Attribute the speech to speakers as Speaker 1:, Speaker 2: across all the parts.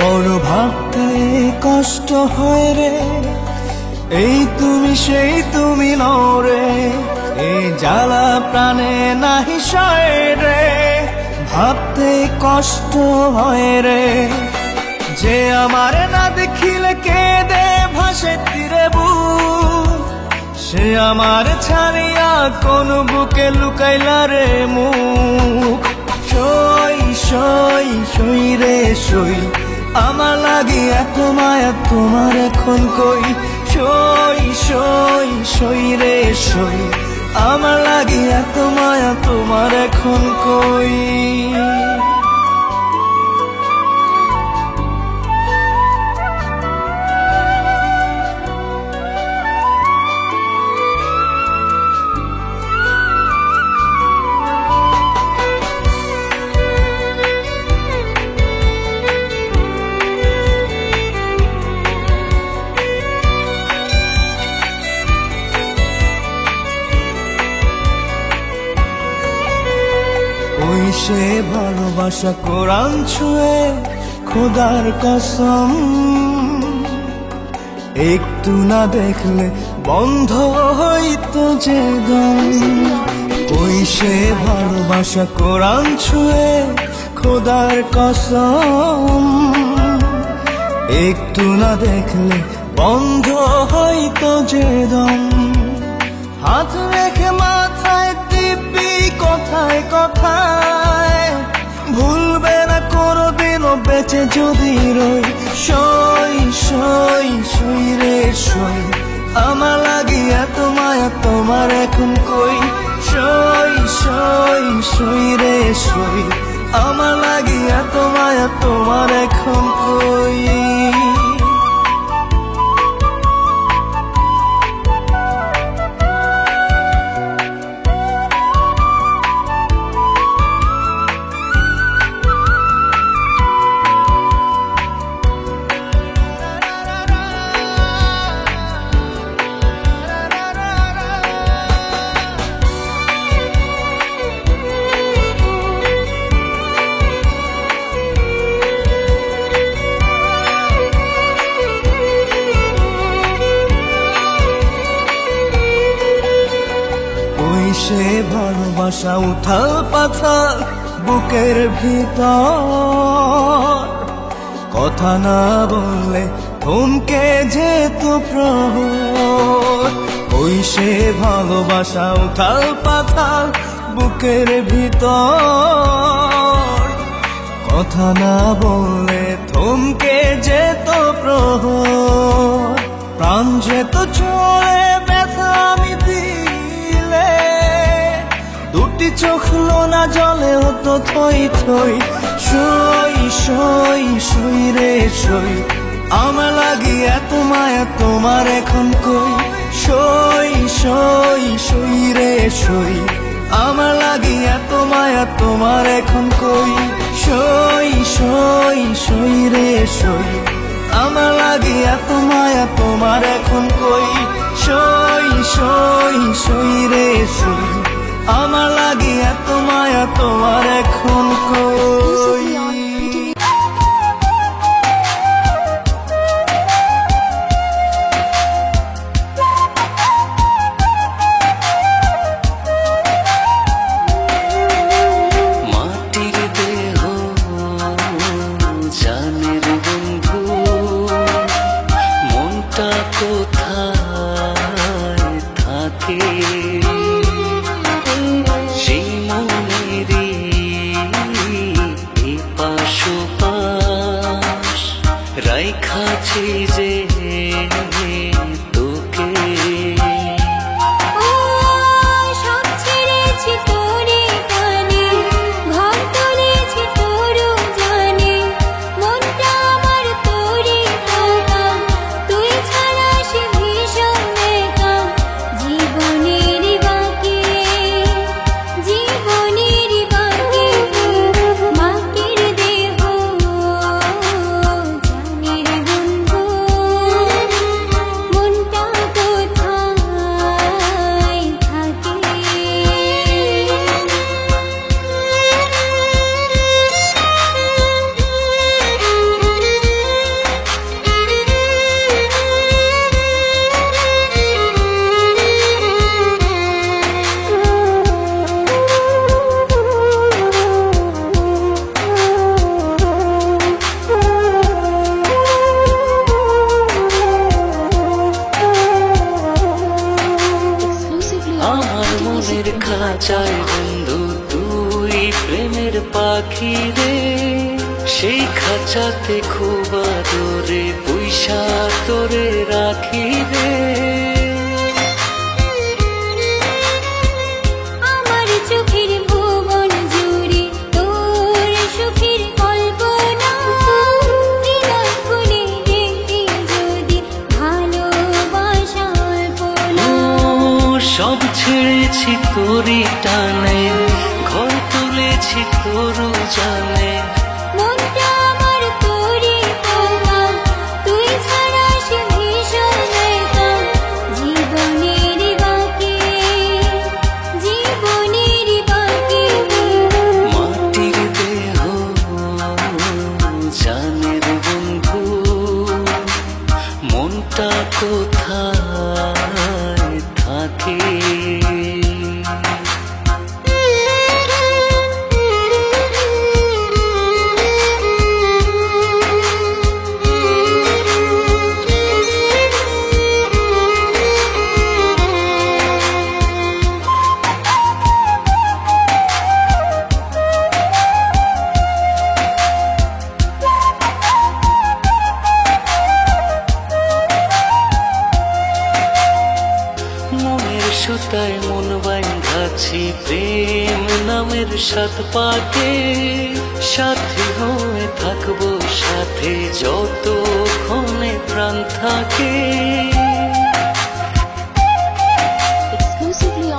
Speaker 1: বড় ভাবতে কষ্ট হয় রে, এই তুমি সেই তুমি নও রে, এই জ্বালা প্রাণে নাহি সয় রে, ভাবতে কষ্ট হয় রে। যে আমার না দেখিলে কেঁদে ভাসে তীরে বুক, সে আমার ছাড়িয়া কোন বুকে লুকাইলা রে মুখ। সই সই সই রে সই, আমার লাগি এত মায়া তোমার এখন কই। সই সই সই রে সই, আমার লাগি এত মায়া তোমার এখন কই। ওই সে ভালোবাসা কোরআন ছুঁয়ে খোদার কসম, একটু না দেখলে বন্ধ হইতো যে দম। ওই সে ভালোবাসা কোরআন ছুঁয়ে খোদার কসম, একটু না দেখলে বন্ধ হইতো যে দম। হাত রেখে মাথায় টিপি কথায় কথায়, ভুলবে না কোনোদিনও বেঁচে যদি রই। সই সই সই রে সই, আমার লাগি এত মায়া তোমার এখন কই। সই সই সই রে সই, আমার লাগি এত মায়া তোমার এখন কই। সে ভালোবাসা উথাল পাথাল বুকের ভিতর, কথা না বললে থমকে যেত প্রহর। ওই সে ভালোবাসা উথাল পাথাল বুকের ভিতর, কথা না বললে থমকে যেত প্রহর। প্রাণ যেত চলে ব্যথা আমি দিলে, দুটি চোখ লোনা জলে হতো থই থই। সই সই সই রে সই, আমার লাগি এত মায়া তোমার এখন কই। সই সই সই রে সই, আমার লাগি এত মায়া তোমার এখন কই। সই সই সই রে সই, আমার লাগি এত মায়া তোমার এখন কই। সই সই সই রে সই, আমার লাগি এত মায়া তোমার এখন কই।
Speaker 2: মাটির দেহ জানের বন্ধু, মনটা কোথায় থাকে, সেই মনেরই এপাশ ওপাশ রাইখাছি যে তোকে।
Speaker 3: মাটির দেহ জানের বন্ধু,
Speaker 2: খাঁচাতে খুব আদরে পয়সা তোরে রাখি রে।
Speaker 3: আমার চোখের ভুবন জুড়ে তোর সুখের কল্পনা, হৃদয় খুলে দেখতে যদি ভালোবাসা অল্পনা।
Speaker 2: সব ছেড়েছি তোরই টানে, ঘর তুলেছি তোর জানে।
Speaker 3: মনটা আমার তোরই পোকা, তুই ছাড়া সে ভীষণ একা। জীবনের বাকি, জীবনের বাকি।
Speaker 2: মাটির দেহ জানের বন্ধু, মনটা কোথায় থাকে? মনের সুতায় মন বাঁধাছি প্রেম নামের সাত পাকে। সাথী হয়ে থাকবো সাথে যতক্ষণে প্রাণ থাকে।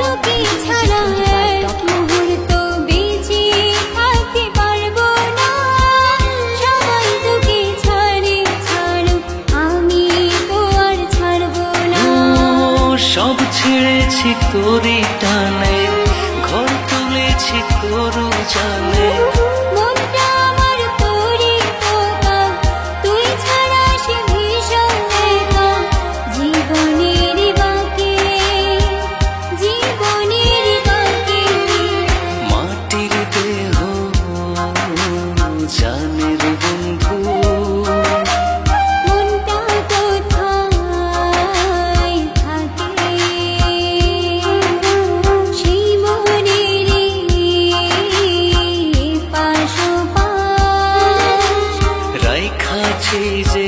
Speaker 3: তোকে ছাড়া এক মুহূর্ত বেঁচে থাকতে পারবো না। সবাই তোকে ছাড়ে ছাড়ুক, আমি তো আর ছাড়বো না।
Speaker 2: সব ছেড়েছি তোরই টানে, ঘর তুলেছি তোর জানে।
Speaker 3: মনটা আমার তোরই পোকা, তুই ছাড়া সে ভীষণ একা। জীবনের বাকি, জীবনের বাকি।
Speaker 2: মাটির দেহ জানের বন্ধু,
Speaker 3: মনটা কোথায় থাকে? সেই মনেরই পাশোপাশ
Speaker 2: রাইখাছি যে